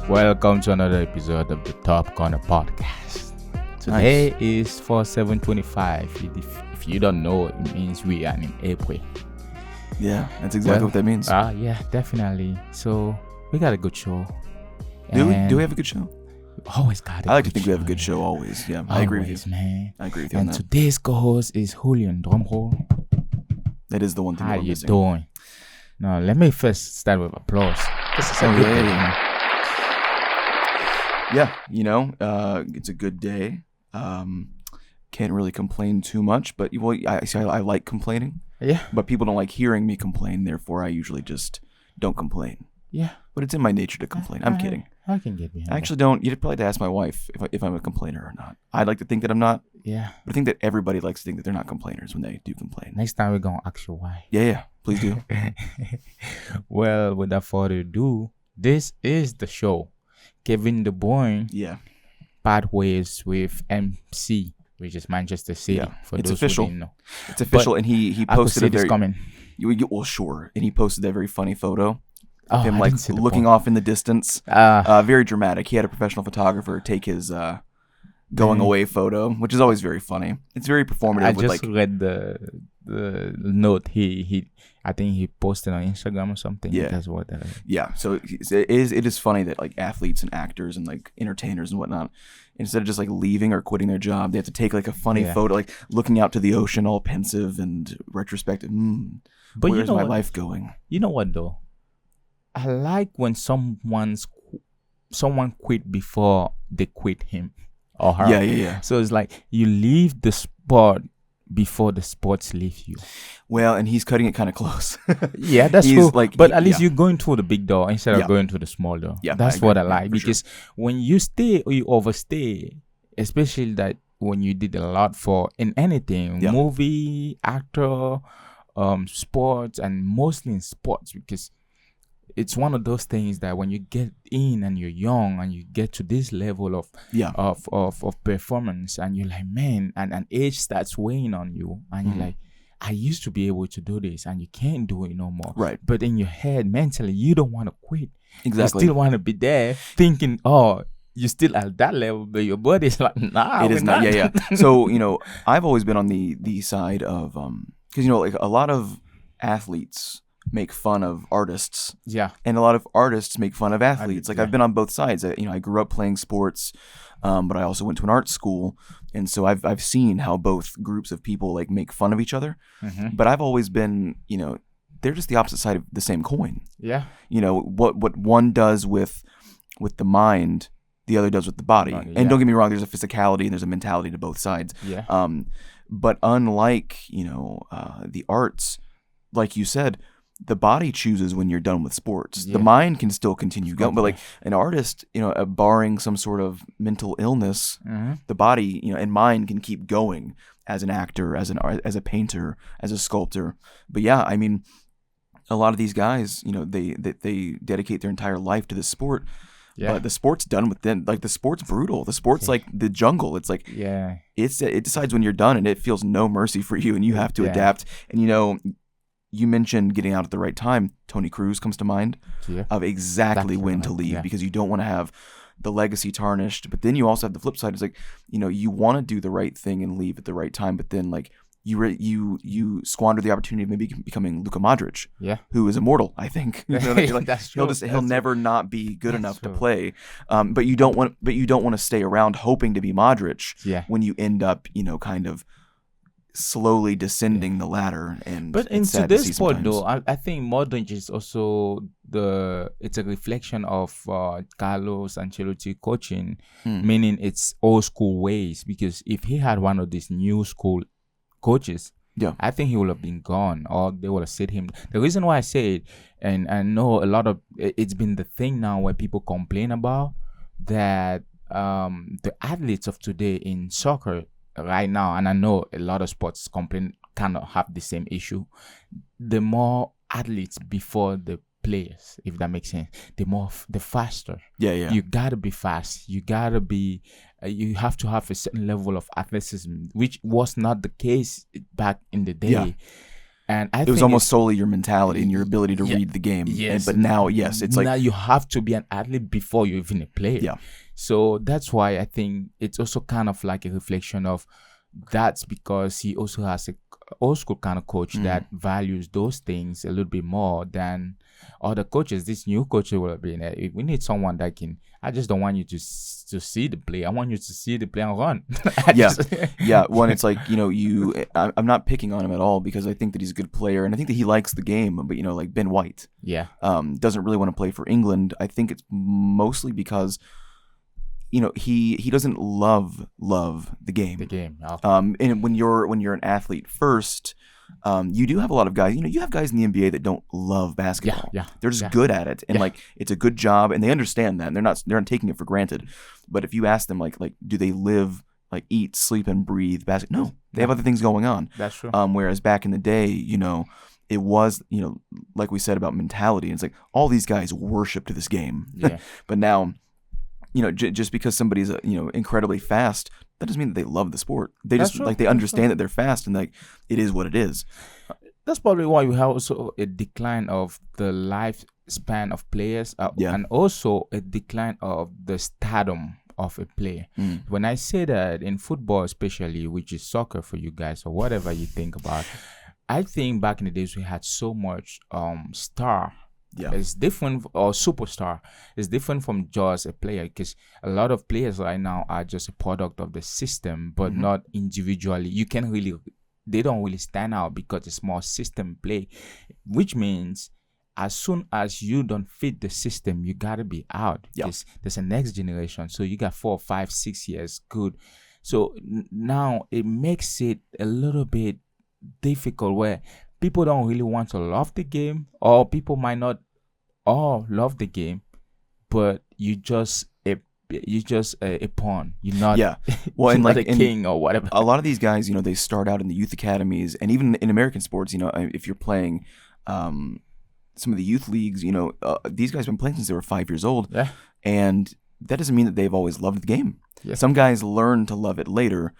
Welcome to another episode of the Top Corner Podcast. Today is for 7/25. If you don't know, it means we are in April. Yeah, that's exactly what that means. Yeah, definitely. So we got a good show. Do we have a good show? Always got it. I like to think we have a good show always. Yeah, I agree with you. Man. I agree with you on And that. today's co-host is Julian. Drumroll. That is the one thing How we're you missing. doing? Now, let me first start with applause. This is a good day, man. Yeah, it's a good day. Can't really complain too much, but I like complaining. Yeah. But people don't like hearing me complain, therefore I usually just don't complain. Yeah. But it's in my nature to complain. I'm kidding. I can get behind I actually don't. You'd probably have to ask my wife if I'm a complainer or not. I'd like to think that I'm not, that. Yeah. but I think that everybody likes to think that they're not complainers when they do complain. Next time we're going to ask you why. Yeah, please do. Well, without further ado, this is the show. Kevin De Bruyne Yeah. part ways with MC, which is Manchester City. Yeah, For it's those official. who didn't know. It's official, and he I could posted see a this very coming. well, sure, and he posted that very funny photo of Oh, him I like didn't see the looking point. off in the distance. Ah, Very dramatic. He had a professional photographer take his going away photo, which is always very funny. It's very performative. I with just read the note I think he posted on Instagram or something. Yeah. That's what that is. Yeah, so it is funny that like athletes and actors and like entertainers and whatnot, instead of just like leaving or quitting their job, they have to take like a funny Yeah. photo, like looking out to the ocean, all pensive and retrospective. But Where's you know my what? life going? You know what though? I like when someone quit before they quit him or her. Yeah. So it's like you leave the sport before the sports leave you. Well, and he's cutting it kind of close. Yeah, that's He's true. like- But at least yeah. you're going through the big door instead of Yeah. going through the small door. Yeah, That's I what I agree. Yeah, like. for sure. Because when you stay or you overstay, especially that when you did a lot for in anything, Yeah. movie, actor, sports, and mostly in sports, because it's one of those things that when you get in and you're young and you get to this level of Yeah. of performance and you're like, man, and age starts weighing on you and you're like, I used to be able to do this and you can't do it no more. Right. But in your head, mentally, you don't want to quit. Exactly. You still want to be there thinking, oh, you're still at that level, but your body's like, nah, It we're is not. not. Yeah. So, I've always been on the side of because like a lot of athletes make fun of artists, Yeah. and a lot of artists make fun of athletes. Like yeah. I've been on both sides. I grew up playing sports, but I also went to an art school, and so I've seen how both groups of people like make fun of each other. Mhm. But I've always been, they're just the opposite side of the same coin. Yeah. What one does with the mind, the other does with the body. Body, And yeah. don't get me wrong, there's a physicality and there's a mentality to both sides. Yeah. But unlike the arts, like you said, the body chooses when you're done with sports. Yeah. The mind can still continue going, but Okay. like an artist, barring some sort of mental illness, Mhm. the body, and mind can keep going as an actor, as a painter, as a sculptor. But yeah, I mean, a lot of these guys, they dedicate their entire life to the sport. Yeah. But the sport's done with them. Like the sport's brutal. The sport's like the jungle. It's like Yeah. it decides when you're done, and it feels no mercy for you, and you have to Yeah. adapt. And you mentioned getting out at the right time. Tony Cruz comes to mind Yeah. of exactly when to leave, Yeah. because you don't want to have the legacy tarnished. But then you also have the flip side. It's like you want to do the right thing and leave at the right time, but then like you squander the opportunity of maybe becoming Luka Modric, Yeah. who is immortal. I think Like, That's he'll true. he'll never not be good That's enough to true. play. But you don't want to stay around hoping to be Modric Yeah. when you end up kind of slowly descending the ladder. And But in it's sad to see today's sport, sometimes. though, I think Modric is also it's a reflection of Carlos Ancelotti coaching, meaning it's old school ways. Because if he had one of these new school coaches, Yeah. I think he would have been gone, or they would have set him. The reason why I say it, and I know a lot of it's been the thing now where people complain about that the athletes of today in soccer right now, and I know a lot of sports complain kind of have the same issue. The more athletes before the players, if that makes sense, the faster. Yeah. You gotta be fast. You gotta be. You have to have a certain level of athleticism, which was not the case back in the day. Yeah. And I It was think almost it's solely your mentality and your ability to yeah, read the game. yes. But now, yes, it's Now like, you have to be an athlete before you even a player. yeah, So that's why I think it's also kind of like a reflection of that's because he also has a old school kind of coach that values those things a little bit more than other coaches. This new coach will be we need someone that can. I just don't want you to see the play. I want you to see the play and run. yeah, yeah. One, it's like, I'm not picking on him at all because I think that he's a good player and I think that he likes the game. But like Ben White, Yeah. Doesn't really want to play for England. I think it's mostly because he doesn't love the game. The game. And when you're an athlete first, you do have a lot of guys. You have guys in the NBA that don't love basketball. Yeah. They're just good at it, and like it's a good job, and they understand that. And they're not taking it for granted. But if you ask them, like do they live, like eat, sleep, and breathe basketball? No, they have other things going on. That's true. Whereas back in the day, it was, like we said about mentality. It's like all these guys worshiped this game. Yeah. But now, just because somebody's incredibly fast, that doesn't mean that they love the sport. They That's just true. like they understand that they're fast and like it is what it is. That's probably why we have also a decline of the lifespan of players, Yeah. and also a decline of the stardom of a player. When I say that in football, especially, which is soccer for you guys or whatever you think about, I think back in the days we had so much star. Yeah. It's different, or superstar. It's different from just a player, because a lot of players right now are just a product of the system, but not individually. They don't really stand out because it's more system play, which means as soon as you don't fit the system, you gotta be out. Yeah. Because there's a next generation. So you got 4, 5, 6 years good. So now it makes it a little bit difficult where people don't really want to love the game, or people might not all love the game, but you just a pawn. You're not Well, you're and not like a king or whatever. a lot of these guys, they start out in the youth academies, and even in American sports, if you're playing some of the youth leagues, these guys have been playing since they were 5 years old. Yeah. And that doesn't mean that they've always loved the game. Yeah. Some guys learn to love it later.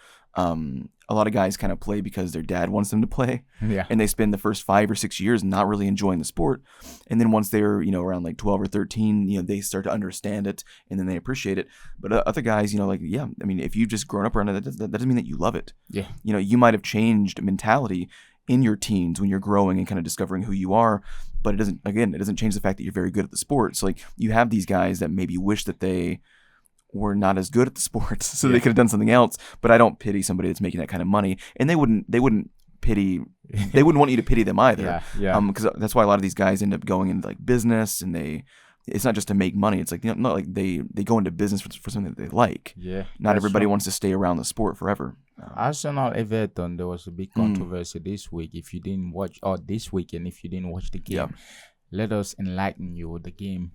A lot of guys kind of play because their dad wants them to play. Yeah. And they spend the first 5 or 6 years not really enjoying the sport. And then once they're, around like 12 or 13, they start to understand it and then they appreciate it. But other guys, if you've just grown up around it, that doesn't mean that you love it. Yeah. You might have changed mentality in your teens when you're growing and kind of discovering who you are. But it doesn't change the fact that you're very good at the sport. So like you have these guys that maybe wish that they were not as good at the sport, so they could have done something else. But I don't pity somebody that's making that kind of money, and they wouldn't want you to pity them either. Yeah. Because that's why a lot of these guys end up going into like business, and it's not just to make money. It's like not like they go into business for something that they like. Yeah. Not everybody wants to stay around the sport forever. Arsenal Everton, there was a big controversy this week. If you didn't watch, or this weekend, if you didn't watch the game, let us enlighten you. The game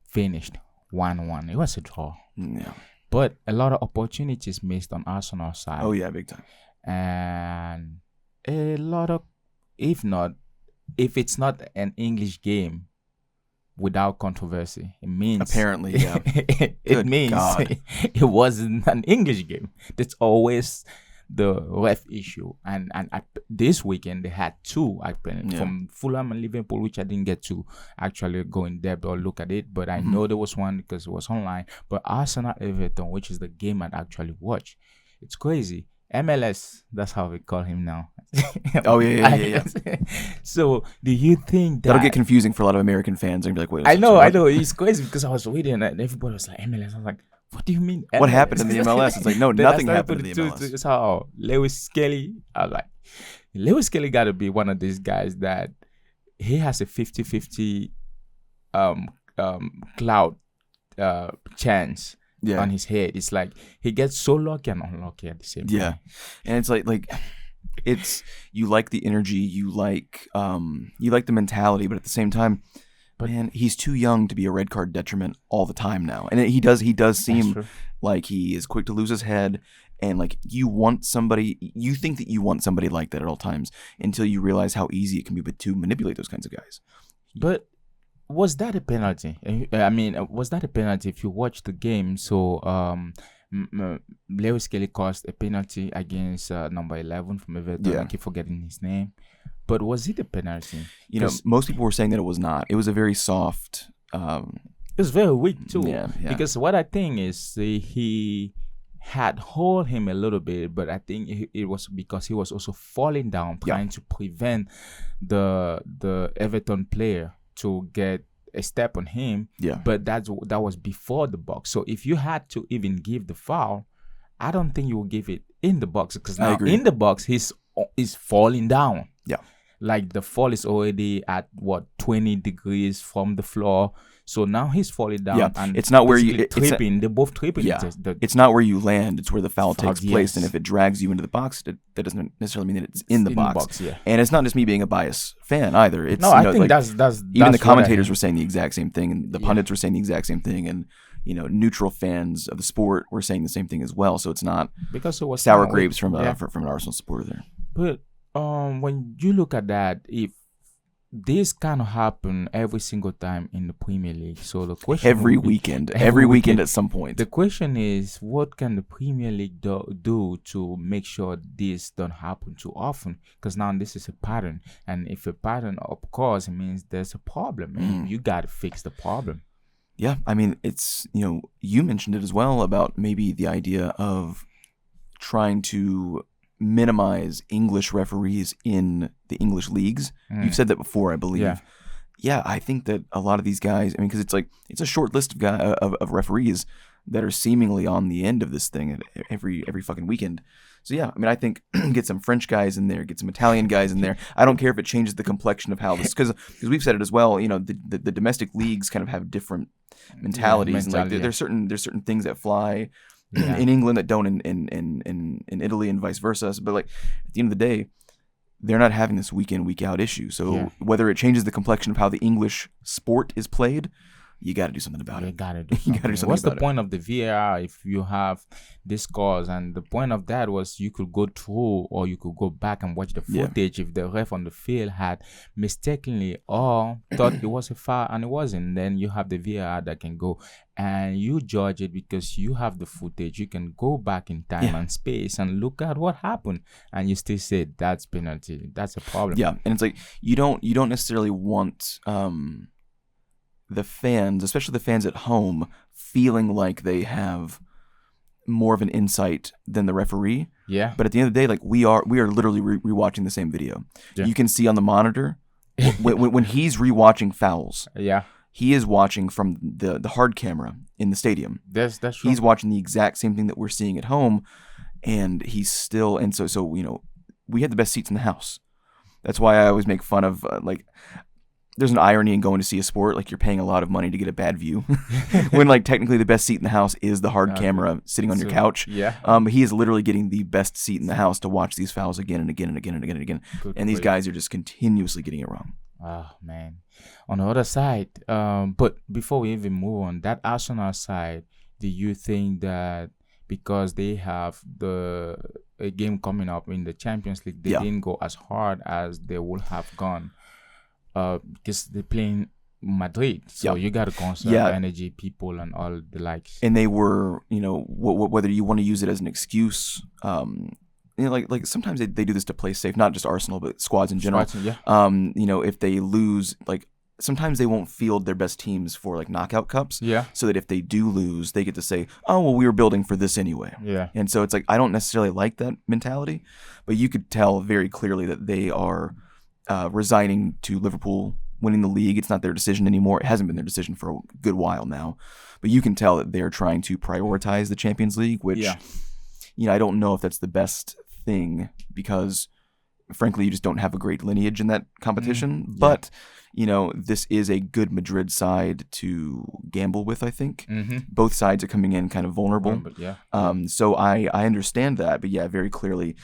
finished 1-1. It was a draw. Yeah. But a lot of opportunities missed on Arsenal side. Oh yeah, big time. And a lot of, if it's not an English game without controversy, it means Apparently, yeah. it means it wasn't an English game. That's always the ref issue. And this weekend they had two from Fulham and Liverpool, which I didn't get to actually go in depth or look at it, but I know there was one because it was online. But Arsenal Everton, which is the game I'd actually watch, it's crazy. MLS, that's how we call him now. Oh yeah. So do you think that that'll get confusing for a lot of American fans and be like, wait, I know it's crazy because I was reading and everybody was like MLS. I was like, what do you mean MLS? What happened in the MLS? It's like, no, nothing happened in the MLS. It's how Lewis Skelly, I was like, Lewis Skelly got to be one of these guys that he has a 50-50 cloud chance on his head. It's like he gets so lucky and unlucky at the same time. Yeah. And it's like it's, you like the energy, you like the mentality, but at the same time, man, he's too young to be a red card detriment all the time now. And he does seem like he is quick to lose his head, and like you think that you want somebody like that at all times until you realize how easy it can be to manipulate those kinds of guys. But was that a penalty? I mean, was that a penalty if you watch the game? So Lewis Kelly caused a penalty against number 11 from Everton. I keep forgetting his name. But was it a penalty? You know, 'Cause most people were saying that it was not. It was a very soft. it's very weak too. Yeah. Because what I think is he had hold him a little bit, but I think it was because he was also falling down, trying to prevent the Everton player to get a step on him. Yeah. But that was before the box. So if you had to even give the foul, I don't think you will give it in the box, because I now agree. in the box he's falling down. Yeah. Like the fall is already at 20 degrees from the floor. So now he's falling down. Yeah. And It's not where you basically tripping. They're both tripping. Yeah. It's not where you land. It's where the foul takes place. yes. And if it drags you into the box, that doesn't necessarily mean that it's in the box. Yeah. And it's not just me being a biased fan either. It's No, I think that's even the what commentators I- were saying the exact same thing, and the pundits were saying the exact same thing, and neutral fans of the sport were saying the same thing as well. So it's not because it was sour kinda grapes from weak. from an Arsenal supporter there. But when you look at that, if this kind of happen every single time in the Premier League, so the question Every would be- weekend weekend. at some point. The question is, what can the Premier League do to make sure this don't happen too often? Because now this is a pattern, and if a pattern, of course, it means there's a problem, and you got to fix the problem. Yeah, I mean, it's, you mentioned it as well about maybe the idea of trying to minimize English referees in the English leagues. You've said that before, I believe. Yeah. Yeah, I think that a lot of these guys, I mean, because it's a short list of referees that are seemingly on the end of this thing every fucking weekend. So yeah, I mean, I think get some French guys in there, get some Italian guys in there. I don't care if it changes the complexion of how this, because we've said it as well. The domestic leagues kind of have different mentalities, and like there's certain things that fly in England that don't in Italy and vice versa. But like at the end of the day, they're not having this week in, week out issue. So whether it changes the complexion of how the English sport is played, you got to do something about it. You got to do something. What's the point of the VAR if you have this cause? And the point of that was you could go through, or you could go back and watch the footage if the ref on the field had mistakenly or thought it was a foul and it wasn't. Then you have the VAR that can go and you judge it because you have the footage. You can go back in time and space and look at what happened, and you still say that's penalty. That's a problem. Yeah, and it's like you don't necessarily want the fans, especially the fans at home, feeling like they have more of an insight than the referee. Yeah. But at the end of the day, like we are literally rewatching the same video. Yeah. You can see on the monitor when he's rewatching fouls. Yeah. He is watching from the hard camera in the stadium. That's true. He's watching the exact same thing that we're seeing at home, and he's still. And so we had the best seats in the house. That's why I always make fun of there's an irony in going to see a sport, like you're paying a lot of money to get a bad view, when like technically the best seat in the house is the hard camera sitting on your couch. Yeah. He is literally getting the best seat in the house to watch these fouls again and again and again and again and again. And these guys are just continuously getting it wrong. Oh man. On the other side, but before we even move on, that Arsenal side, do you think that because they have a game coming up in the Champions League, they didn't go as hard as they would have gone? Because they're playing Madrid, so you got to conserve energy, people, and all the likes. And they were, whether you want to use it as an excuse, like sometimes they do this to play safe, not just Arsenal, but squads in general. If they lose, like sometimes they won't field their best teams for like knockout cups. Yeah. So that if they do lose, they get to say, oh, well, we were building for this anyway. Yeah. And so it's like, I don't necessarily like that mentality, but you could tell very clearly that they are resigning to Liverpool winning the league. It's not their decision anymore. It hasn't been their decision for a good while now, but you can tell that they're trying to prioritize the Champions League, which, I don't know if that's the best thing, because frankly, you just don't have a great lineage in that competition. But, this is a good Madrid side to gamble with, I think. Both sides are coming in kind of vulnerable. So I understand that, but very clearly,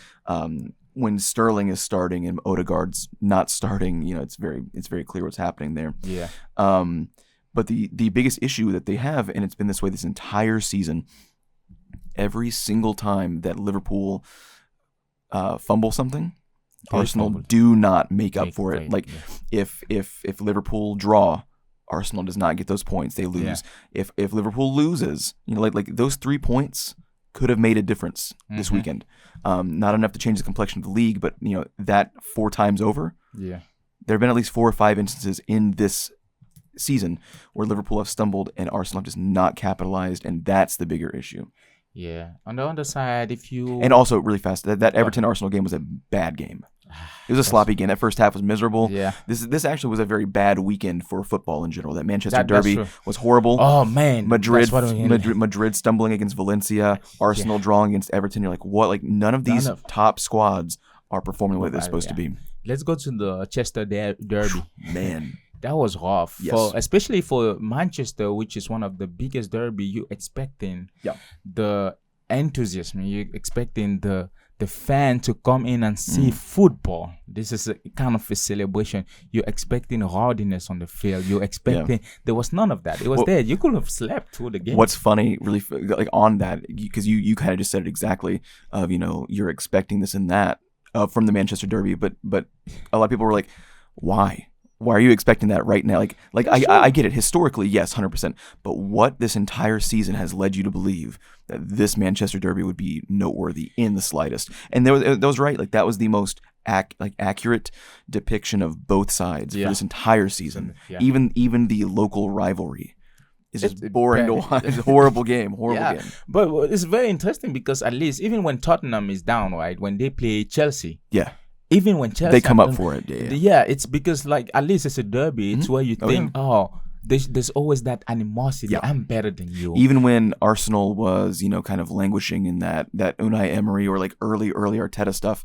when Sterling is starting and Odegaard's not starting, it's very clear what's happening there. Yeah. But the biggest issue that they have, and it's been this way this entire season, every single time that Liverpool fumble something, Arsenal do not make up for it. Like if Liverpool draw, Arsenal does not get those points. They lose. If Liverpool loses, like those 3 points could have made a difference this weekend. Not enough to change the complexion of the league, but that 4 times over Yeah. There have been at least 4 or 5 instances in this season where Liverpool have stumbled and Arsenal have just not capitalized, and that's the bigger issue. Yeah. On the other side, if you And also, really fast, that Everton-Arsenal game was a bad game. It was a sloppy game. That first half was miserable. Yeah. This actually was a very bad weekend for football in general. That Manchester That's derby true. was horrible. Oh man, Madrid, that's what I mean. Madrid stumbling against Valencia, Arsenal drawing against Everton. You're like, what? Like none of these top squads are performing the way they're supposed to be. Let's go to the Chester derby. Man, that was rough. Yes. Especially for Manchester, which is one of the biggest derby. You expecting the enthusiasm. You expecting the fan to come in and see football. This is a kind of a celebration. You're expecting rowdiness on the field. You're expecting there was none of that. It was there. You could have slept through the game. What's funny, really, like on that, because you kind of just said it exactly. Of you're expecting this and that from the Manchester derby, but a lot of people were like, why? Why are you expecting that right now? Like I get it. Historically, yes, 100%. But what this entire season has led you to believe that this Manchester derby would be noteworthy in the slightest. And that was right. Like that was the most accurate depiction of both sides for this entire season. Yeah. Even the local rivalry is just boring to watch. It's a horrible game. Game. But it's very interesting because at least even when Tottenham is down, right, when they play Chelsea. Yeah. Even when Chelsea they come up for it, it's because like at least it's a derby. It's where you think, there's always that animosity. Yeah. I'm better than you. Even when Arsenal was, kind of languishing in that Unai Emery or like early Arteta stuff,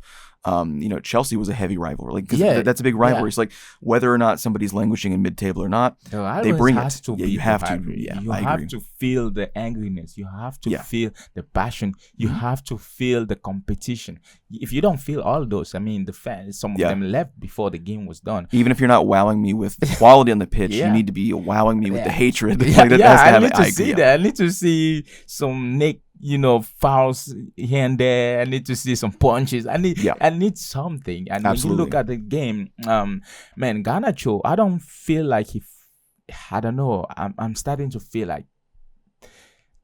Chelsea was a heavy rival. Like, that's a big rivalry. It's like whether or not somebody's languishing in mid-table or not, they bring it. You have to. Yeah, you have to feel the angriness. You have to feel the passion. You have to feel the competition. If you don't feel all those, I mean, the fans, some of them left before the game was done. Even if you're not wowing me with quality on the pitch, you need to be wowing me with the hatred. I need to see that. I need to see some Nick. Fouls here and there. I need to see some punches. I need something. And when you look at the game, man, Garnacho, I don't feel like I don't know. I'm starting to feel like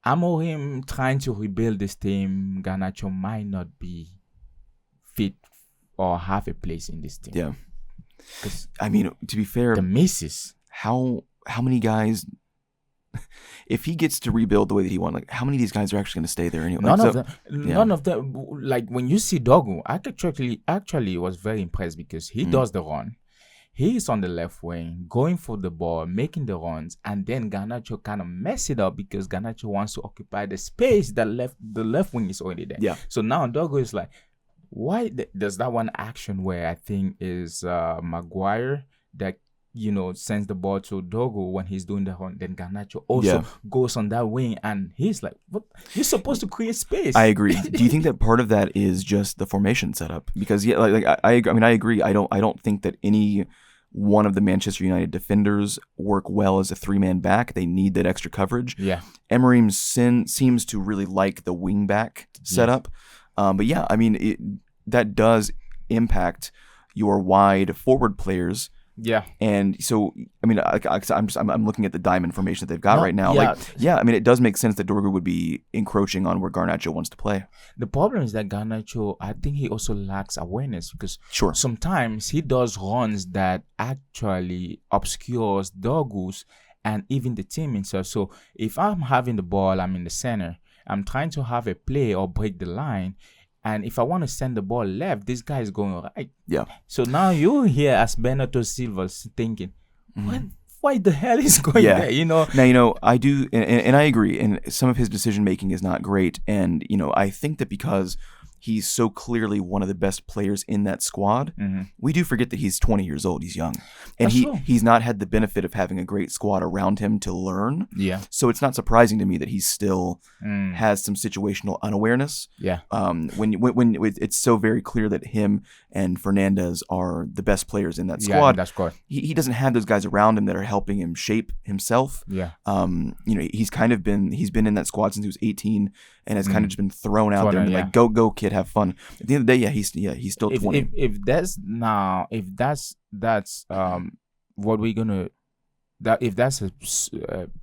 I'm or him trying to rebuild this team. Garnacho might not be fit or have a place in this team. Yeah. Because I mean, to be fair, the misses. How many guys? If he gets to rebuild the way that he wants, like how many of these guys are actually going to stay there anyway? None of them. Like when you see Dogu, I actually was very impressed because he does the run. He is on the left wing, going for the ball, making the runs, and then Garnacho kind of mess it up because Garnacho wants to occupy the space that the left wing is already there. Yeah. So now Dogu is like, why? There's that one action where I think is Maguire that sends the ball to Dogu when he's doing the run. Then Garnacho also goes on that wing, and he's like, "What? You're supposed to create space." I agree. Do you think that part of that is just the formation setup? Because I agree. I don't think that any one of the Manchester United defenders work well as a 3-man back. They need that extra coverage. Yeah. Emery seems to really like the wing back setup. But yeah, I mean that does impact your wide forward players. Yeah, and so I mean, I'm looking at the diamond formation that they've got right now. I mean, it does make sense that Dorgu would be encroaching on where Garnacho wants to play. The problem is that Garnacho, I think he also lacks awareness because sometimes he does runs that actually obscures Dorgu's and even the team itself. So if I'm having the ball, I'm in the center, I'm trying to have a play or break the line. And if I want to send the ball left, this guy is going right. Yeah. So now you're here as Bernardo Silva thinking, why the hell is going there? Now, I do, and I agree. And some of his decision making is not great. And, I think that because he's so clearly one of the best players in that squad, we do forget that he's 20 years old. He's young. And he's not had the benefit of having a great squad around him to learn. Yeah. So it's not surprising to me that he still has some situational unawareness. Yeah. When it's so very clear that him and Fernandez are the best players in that squad. Yeah, that's correct. He doesn't have those guys around him that are helping him shape himself. Yeah. He's been in that squad since he was 18 and has kind of just been thrown out there and like, go kid, have fun. At the end of the day, he's still 20. If that's what we're gonna that if that's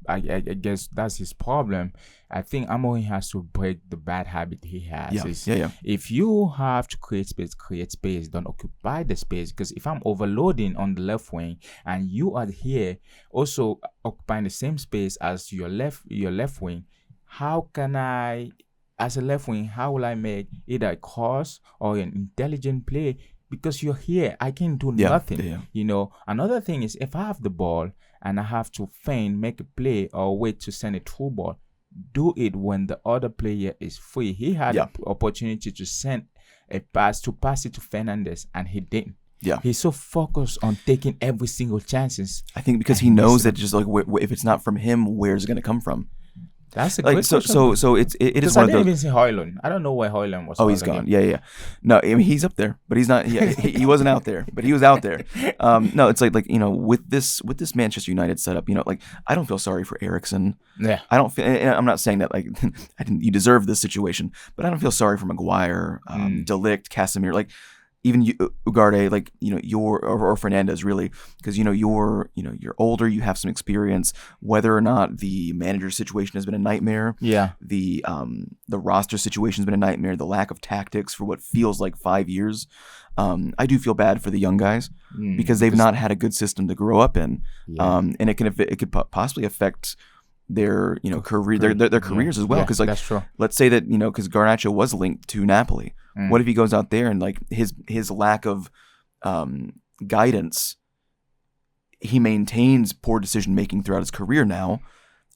I guess that's his problem. I think Amorim has to break the bad habit he has. Yeah, yeah, yeah. If you have to create space, create space. Don't occupy the space. Because if I'm overloading on the left wing and you are here also occupying the same space as your left wing, how can I, as a left wing, how will I make either a cross or an intelligent play? Because you're here, I can do Yeah, nothing. yeah, yeah. You know, another thing is if I have the ball and I have to feign, make a play, or wait to send a through ball, do it when the other player is free. He had Yeah. the opportunity to send a pass it to Fernandez, and he didn't. Yeah. He's so focused on taking every single chances. I think because he knows that just like if it's not from him, where's it going to come from? That's a Like great so, question. so it is Because I one of didn't those. even see Højlund. I don't know where Højlund was. Oh, he's gone. Yeah, yeah, yeah. No, I mean he's up there, but he's not. Yeah, he wasn't out there, but he was out there. No, it's like with this Manchester United setup, like I don't feel sorry for Eriksen. Yeah. I don't feel. And I'm not saying that like you deserve this situation, but I don't feel sorry for Maguire, De Ligt, Casemiro, like even you, Ugarte, like or Fernandez, really, because you're older, you have some experience. Whether or not the manager situation has been a nightmare, Yeah. the roster situation has been a nightmare. The lack of tactics for what feels like 5 years. I do feel bad for the young guys because they've not had a good system to grow up in, and it could possibly affect their career their careers as well. Because that's true. let's say that because Garnacho was linked to Napoli. What if he goes out there and like his lack of guidance, he maintains poor decision making throughout his career now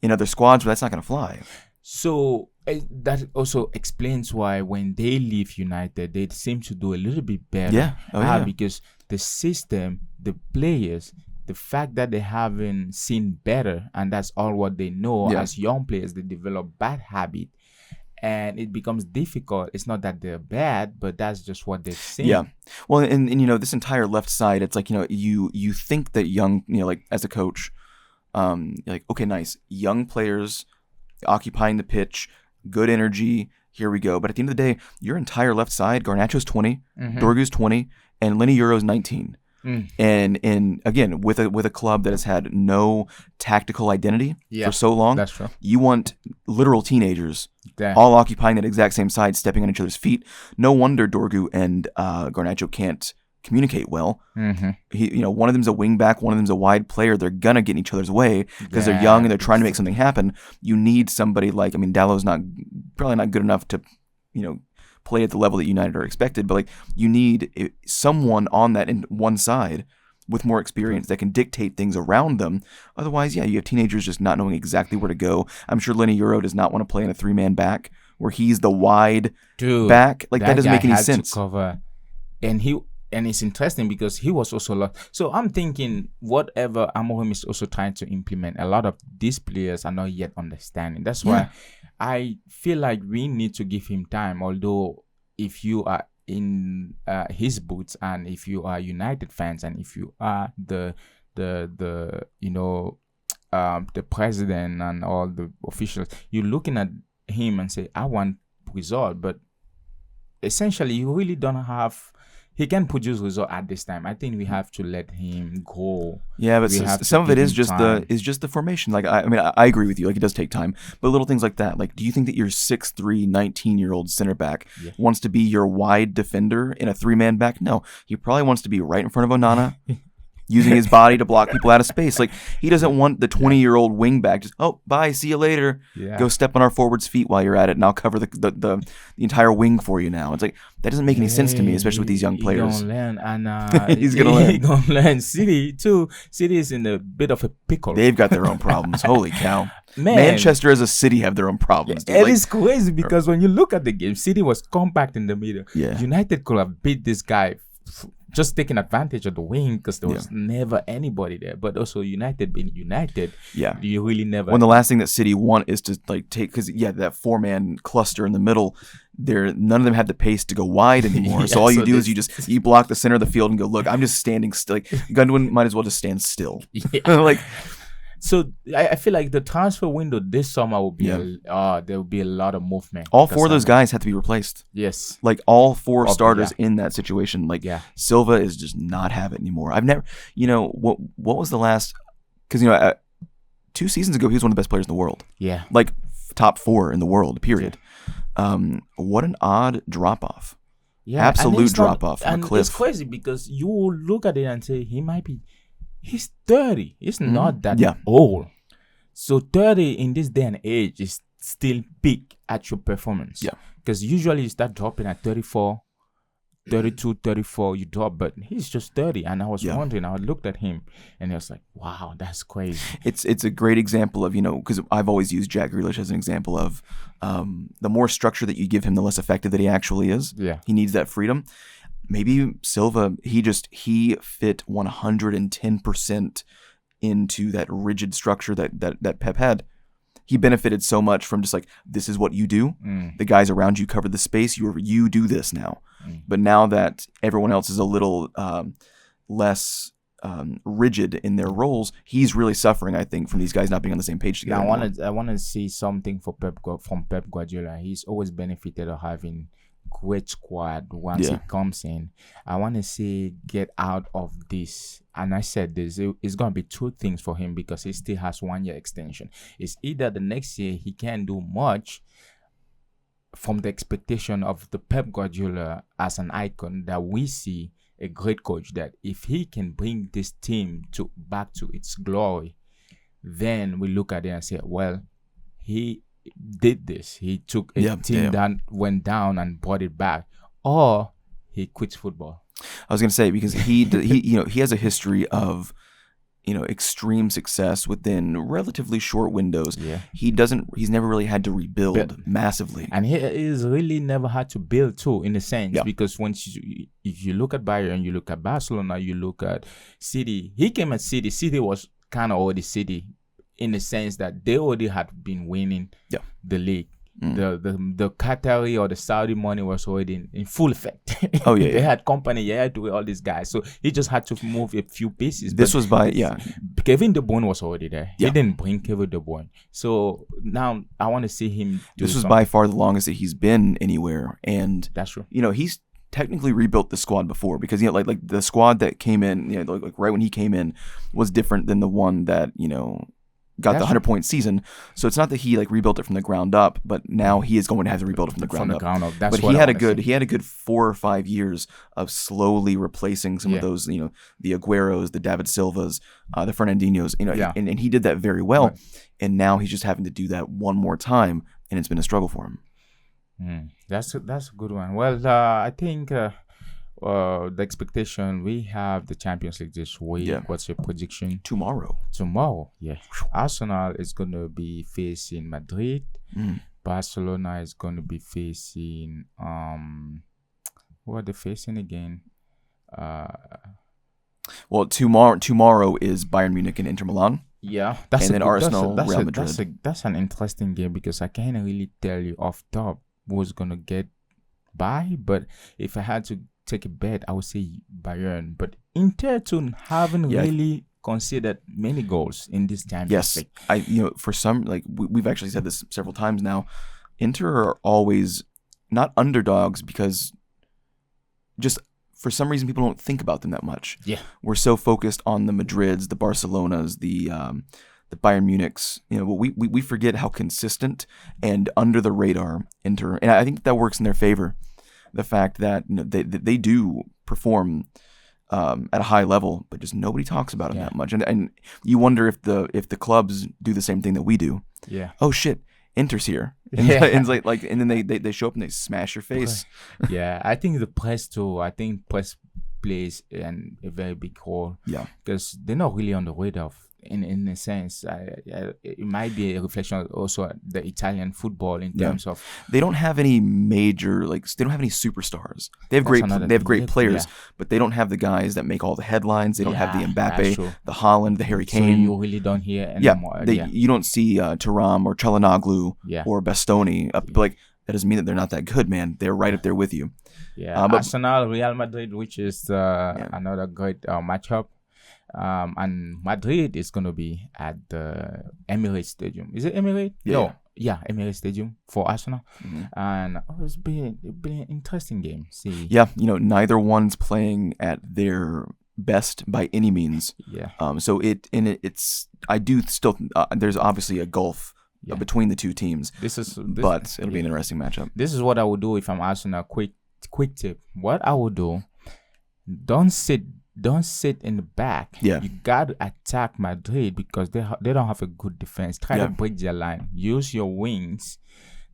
in other squads, but that's not going to fly. So that also explains why when they leave United, they seem to do a little bit better. Yeah. Oh, yeah. Because the system, the players, the fact that they haven't seen better, and that's all what they know as young players, they develop bad habit, and it becomes difficult. It's not that they're bad, but that's just what they've seen. Yeah. Well, and this entire left side, it's like you think that young, like as a coach, you're like, okay, nice, young players occupying the pitch, good energy, here we go. But at the end of the day, your entire left side, Garnacho's 20, Dorgu's 20, and Lenny Euro's 19. And again, with a club that has had no tactical identity for so long, that's true. You want literal teenagers Damn. all occupying that exact same side, stepping on each other's feet. No wonder Dorgu and Garnacho can't communicate well. One of them's a wing back, one of them's a wide player. They're gonna get in each other's way because they're young and they're trying to make something happen. You need somebody like, Dallow's probably not good enough to play at the level that United are expected, but like you need someone on that in one side with more experience that can dictate things around them. Otherwise, you have teenagers just not knowing exactly where to go. I'm sure Lenny Euro does not want to play in a 3-man back where he's the wide back. Like that doesn't make any sense. To cover, and it's interesting because he was also lost. So I'm thinking whatever Amorim is also trying to implement, a lot of these players are not yet understanding. That's why I feel like we need to give him time. Although if you are in his boots, and if you are United fans, and if you are the president and all the officials, you're looking at him and say, I want result. But essentially, you really don't have. He can produce result at this time. I think we have to let him go. Yeah, but some of it is just the formation. Like I agree with you. Like it does take time, but little things like that. Like, do you think that your 6'3", 19-year-old center back wants to be your wide defender in a 3-man back? No, he probably wants to be right in front of Onana, using his body to block people out of space. Like he doesn't want the 20-year-old wing back just bye, see you later. Go step on our forward's feet while you're at it, and I'll cover the entire wing for you now. It's like that doesn't make any sense to me, especially with these young players. He's gonna learn, and he's gonna learn. He's gonna learn. City too. City is in a bit of a pickle. They've got their own problems. Holy cow! Manchester as a city have their own problems. Dude. It is crazy because when you look at the game, City was compact in the middle. Yeah. United could have beat this guy. Just taking advantage of the wing because there was never anybody there. But also United being United, you really never. When the last thing that City want is to like take, because that 4-man cluster in the middle, none of them had the pace to go wide anymore. So all you do is you block the center of the field and go, look, I'm just standing still. Like Gundogan might as well just stand still. Like. So I feel like the transfer window this summer will be there will be a lot of movement. All 4 of those guys have to be replaced. Yes, like all 4 starters in that situation. Like Silva is just not have it anymore. I've never, what was the last Because 2 seasons ago he was one of the best players in the world, Yeah. like top 4 in the world. Period. What an odd drop off. Yeah. Absolute drop off from a And cliff. it's crazy because you will look at it and say he's 30. He's not that Yeah. old. So 30 in this day and age is still peak at your performance. Yeah. Because usually you start dropping at 34, 32, 34, you drop, but he's just 30. And I was wondering, I looked at him and I was like, wow, that's crazy. It's a great example of, because I've always used Jack Grealish as an example of the more structure that you give him, the less effective that he actually is. Yeah. He needs that freedom. Maybe Silva, he fit 110% into that rigid structure that Pep had. He benefited so much from just like, this is what you do. The guys around you cover the space. You do this now. But now that everyone else is a little less rigid in their roles, he's really suffering, I think, from these guys not being on the same page together. I want to see something from Pep Guardiola. He's always benefited of having great squad once he comes in. I want to see get out of this. And I said this, it's going to be 2 things for him because he still has 1 year extension. It's either the next year he can't do much from the expectation of the Pep Guardiola as an icon that we see a great coach, that if he can bring this team back to its glory, then we look at it and say, well, he did this. He took a team that went down and brought it back, or he quits football. I was going to say, because he has a history of extreme success within relatively short windows. Yeah. He's never really had to rebuild massively. And he is really never had to build too, in a sense, because if you look at Bayern, you look at Barcelona, you look at City. He came at City. City was kind of already City in the sense that they already had been winning the league. The Qatari or the Saudi money was already in full effect. Oh yeah, they had company, to all these guys. So he just had to move a few pieces. This was Kevin De Bruyne was already there. He didn't bring Kevin De Bruyne. So now I want to see him. This was by far the longest that he's been anywhere, and that's true. He's technically rebuilt the squad before, because like the squad that came in, like right when he came in, was different than the one that got the 100-point season. So it's not that he rebuilt it from the ground up, but now he is going to have to rebuild it from the ground up. That's but he had a good 4 or 5 years of slowly replacing some of those, the Agueros, the David Silvas, the Fernandinhos, and he did that very well. Right. And now he's just having to do that one more time, and it's been a struggle for him. That's a good one. Well, I think the expectation, we have the Champions League this week. What's your prediction? Tomorrow, Arsenal is going to be facing Madrid. Barcelona is going to be facing who are they facing again? Well, tomorrow is Bayern Munich and Inter Milan. Yeah, and then Arsenal, Real Madrid. That's an interesting game, because I can't really tell you off top who's gonna get by. But if I had to take a bet, I would say Bryune. But Inter too haven't really considered many goals in this Champions League. For some, we've actually said this several times now, Inter are always not underdogs, because just for some reason people don't think about them that much. Yeah, we're so focused on the Madrids, the Barcelonas, the Bayern Munichs. We forget how consistent and under the radar Inter, and I think that works in their favor. The fact that they do perform at a high level, but just nobody talks about them that much, and you wonder if the clubs do the same thing that we do. Yeah. Oh shit, Inter's here, and and then they show up and they smash your face. Yeah, I think the press too. I think press plays a very big role. Yeah, because they're not really on the radar. In a sense, it might be a reflection of also the Italian football in terms of they don't have any major they don't have any superstars. They have great players, but they don't have the guys that make all the headlines. They don't have the Mbappe, the Haaland, the Harry Kane. So you really don't hear anymore. You don't see Thuram or Çalhanoğlu or Bastoni. That doesn't mean that they're not that good, man. They're right up there with you. Yeah, Arsenal, Real Madrid, which is another great matchup. And Madrid is going to be at the Emirates Stadium. Is it Emirates? No. Yeah, Emirates Stadium for Arsenal. And it's been an interesting game. See. Yeah, neither one's playing at their best by any means. Yeah. So it's I do still. There's obviously a gulf between the two teams. But it'll be an interesting matchup. This is what I would do if I'm Arsenal. Quick tip. What I would do: don't sit in the back. Yeah. You got to attack Madrid because they don't have a good defense. Try to break their line. Use your wings.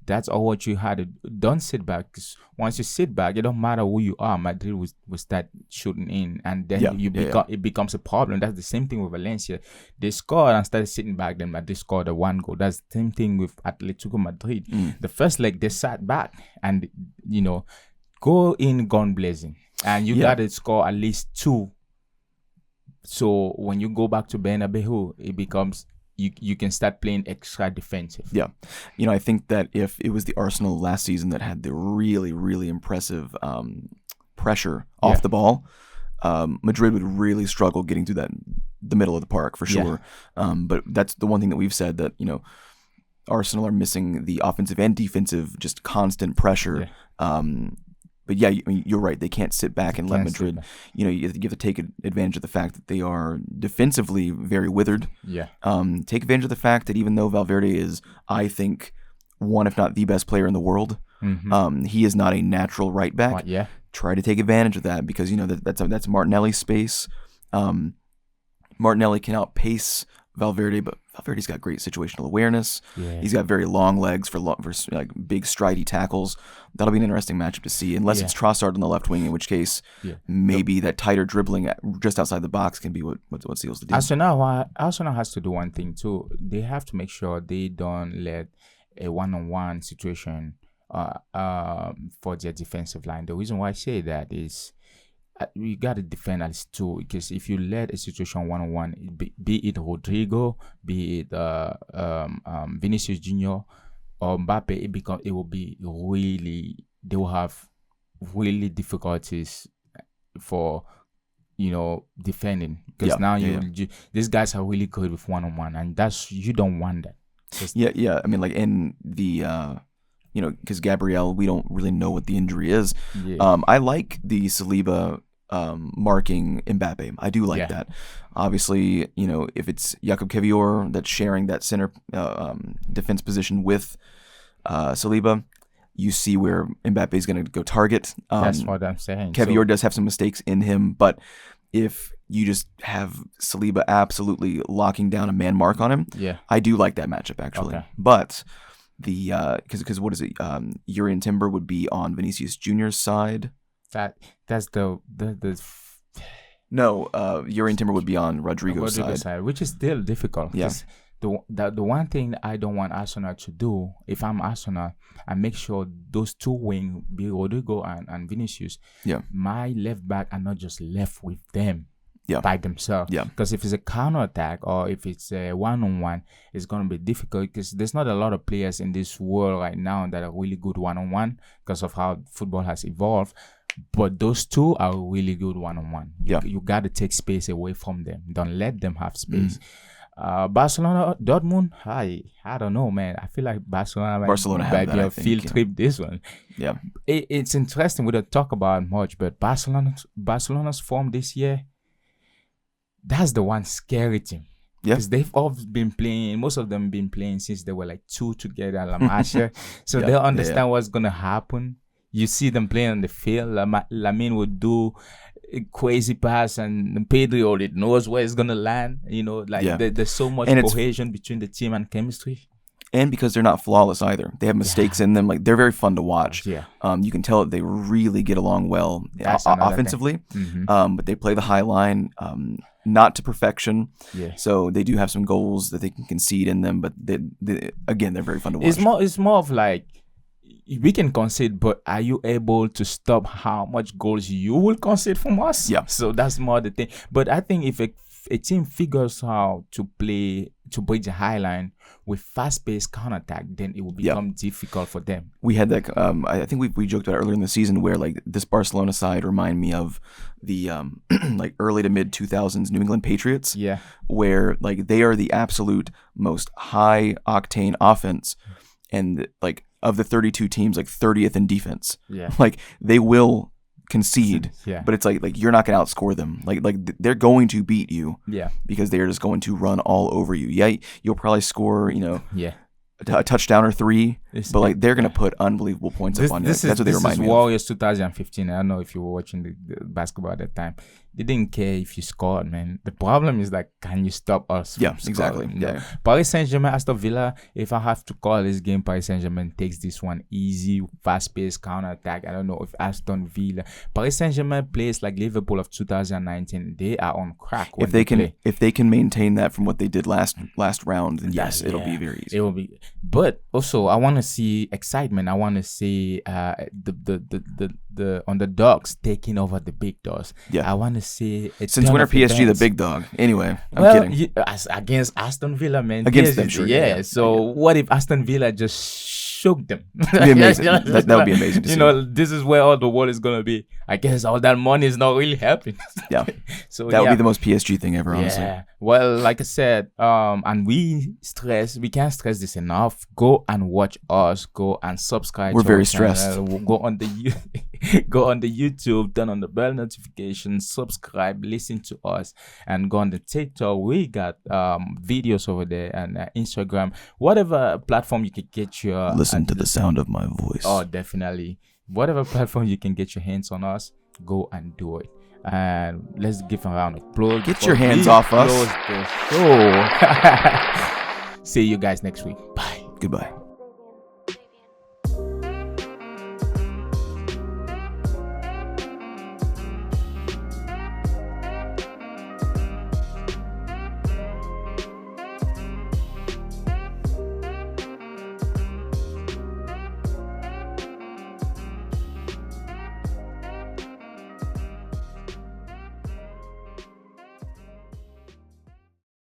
That's all what you had to do. Don't sit back. 'Cause once you sit back, it don't matter who you are. Madrid will start shooting in, and then it becomes a problem. That's the same thing with Valencia. They scored and started sitting back. Then Madrid scored a 1 goal. That's the same thing with Atletico Madrid. The first leg they sat back and go in gun blazing, and you got to score at least 2. So when you go back to Bernabeu, it becomes. You can start playing extra defensive. Yeah. I think that if it was the Arsenal last season that had the really, really impressive pressure off the ball, Madrid would really struggle getting through the middle of the park for sure. But that's the one thing that we've said, that, Arsenal are missing the offensive and defensive, just constant pressure. But yeah, you're right. They can't sit back and let Madrid. You have to take advantage of the fact that they are defensively very withered. Yeah. Take advantage of the fact that even though Valverde is, I think, one if not the best player in the world, he is not a natural right back. Try to take advantage of that because that's Martinelli's space. Martinelli can outpace Valverde, but Valverde's got great situational awareness. He's got very long legs for like big stridey tackles. That'll be an interesting matchup to see, unless it's Trossard on the left wing, in which case maybe that tighter dribbling just outside the box can be what seals the deal. Arsenal has to do one thing too. They have to make sure they don't let a one-on-one situation for their defensive line. The reason why I say that is you got to defend at least 2, because if you let a situation one-on-one, be it Rodrigo, be it Vinicius Junior or Mbappe, it will be really, they will have really difficulties for defending, because now these guys are really good with one-on-one, and you don't want that. I mean, like in the because Gabriel, we don't really know what the injury is. I like the Saliba marking Mbappe. I do like that. Obviously, if it's Jakub Kiwior that's sharing that center defense position with Saliba, you see where Mbappe is going to go target. That's what I'm saying. Kiwior does have some mistakes in him, but if you just have Saliba absolutely locking down a man mark on him, I do like that matchup actually. Okay. But because what is it? Urian Timber would be on Vinicius Junior's side. That's the No, Urian Timber would be on Rodrigo's side, which is still difficult. The one thing I don't want Arsenal to do, if I'm Arsenal, I make sure those 2 wing, be Rodrigo and Vinicius, my left back are not just left with them by themselves. Because if it's a counter attack or if it's a one-on-one, it's going to be difficult, because there's not a lot of players in this world right now that are really good one-on-one because of how football has evolved. But those 2 are really good one-on-one. You got to take space away from them. Don't let them have space. Barcelona, Dortmund, I don't know, man. I feel like Barcelona might be a field trip this one. It's interesting. We don't talk about it much, but Barcelona's form this year, that's the one scary thing. Because they've all been playing, most of them been playing since they were like 2 together, La Masia. So they'll understand what's going to happen. You see them playing on the field. Lamine would do a crazy pass, and Pedri already knows where it's going to land. There's so much cohesion between the team and chemistry. And because they're not flawless either. They have mistakes in them. Like, they're very fun to watch. You can tell that they really get along well offensively. But they play the high line, not to perfection. So they do have some goals that they can concede in them. But again, they're very fun to watch. It's more of like, we can concede, but are you able to stop how much goals you will concede from us? So that's more the thing. But I think if a team figures how to play, to break the high line with fast-paced counterattack, then it will become difficult for them. We had that. I think we joked about earlier in the season where like this Barcelona side remind me of the like early to mid 2000s New England Patriots. Where like they are the absolute most high octane offense, and like of the 32 teams, like 30th in defense. Like they will concede, Yeah. but it's like you're not going to outscore them. They're going to beat you Yeah. because they're just going to run all over you. Yeah, you'll probably score, Yeah. a touchdown or 3, It's- but like they're going to put unbelievable points up on you. That's what they remind me of. Warriors 2015. I don't know if you were watching the basketball at that time. They didn't care if you scored, man. The problem is like, can you stop us? Yeah, from exactly. scoring? Yeah. Paris Saint-Germain, Aston Villa. If I have to call this game, Paris Saint-Germain takes this one easy, fast-paced counter-attack. I don't know if Aston Villa. Paris Saint-Germain plays like Liverpool of 2019. They are on crack. When If they can maintain that from what they did last round, then yes, it'll be very easy. It will be. But also, I want to see excitement. I want to see the underdogs taking over the big dogs. Yeah. I want to see. Since when are PSG the big dog? Anyway, I'm kidding. Against Aston Villa, man. Against them, sure. Yeah. So what if Aston Villa just shook them? That'd be amazing. That would be amazing to see. This is where all the world is gonna be. I guess all that money is not really helping. Yeah. So that would be the most PSG thing ever, honestly. Yeah. Well, like I said, and we can't stress this enough. Go and watch us. Go and subscribe. We're to very our stressed. channel. Go on the go on the YouTube, turn on the bell notification, subscribe, listen to us, and go on the TikTok. We got videos over there, and Instagram, whatever platform you can get your Listen to the sound of my voice. Oh, definitely. Whatever platform you can get your hands on us, go and do it. And let's give a round of applause. Get your hands off us. Close the show. See you guys next week. Bye. Goodbye.